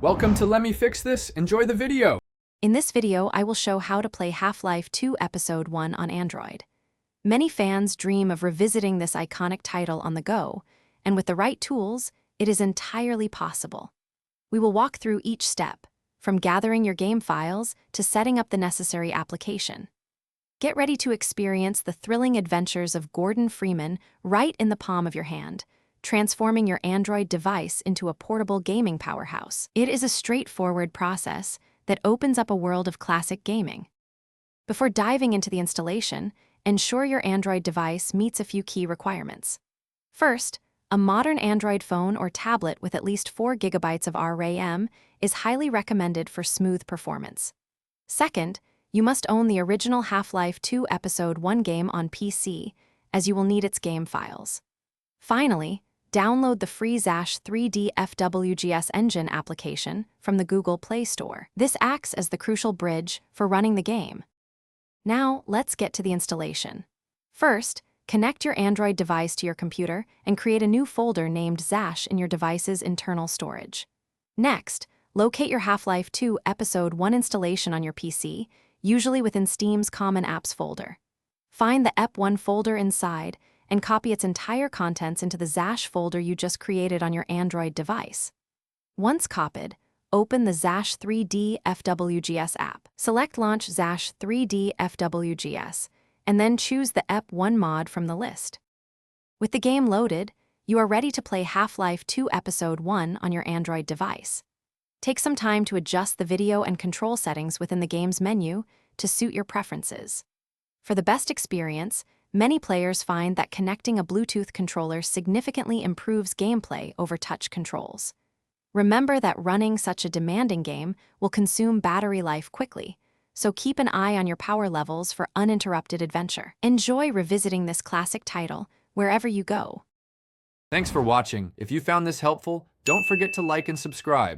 Welcome to Let Me Fix This. Enjoy the video. In this video, I will show how to play Half-Life 2 Episode 1 on Android. Many fans dream of revisiting this iconic title on the go, and with the right tools, it is entirely possible. We will walk through each step, from gathering your game files to setting up the necessary application. Get ready to experience the thrilling adventures of Gordon Freeman right in the palm of your hand, transforming your Android device into a portable gaming powerhouse. It is a straightforward process that opens up a world of classic gaming. Before diving into the installation, ensure your Android device meets a few key requirements. First, a modern Android phone or tablet with at least 4 GB of RAM is highly recommended for smooth performance. Second, you must own the original Half-Life 2 Episode 1 game on PC, as you will need its game files. Finally, download the free Zash 3D FWGS Engine application from the Google Play Store. This acts as the crucial bridge for running the game. Now, let's get to the installation. First, connect your Android device to your computer and create a new folder named Zash in your device's internal storage. Next, locate your Half-Life 2 Episode 1 installation on your PC, usually within Steam's Common Apps folder. Find the EP1 folder inside and copy its entire contents into the Zash folder you just created on your Android device. Once copied, open the Zash 3D FWGS app. Select Launch Zash 3D FWGS, and then choose the EP1 mod from the list. With the game loaded, you are ready to play Half-Life 2 Episode 1 on your Android device. Take some time to adjust the video and control settings within the game's menu to suit your preferences. For the best experience, many players find that connecting a Bluetooth controller significantly improves gameplay over touch controls. Remember that running such a demanding game will consume battery life quickly, so keep an eye on your power levels for uninterrupted adventure. Enjoy revisiting this classic title wherever you go. Thanks for watching. If you found this helpful, don't forget to like and subscribe.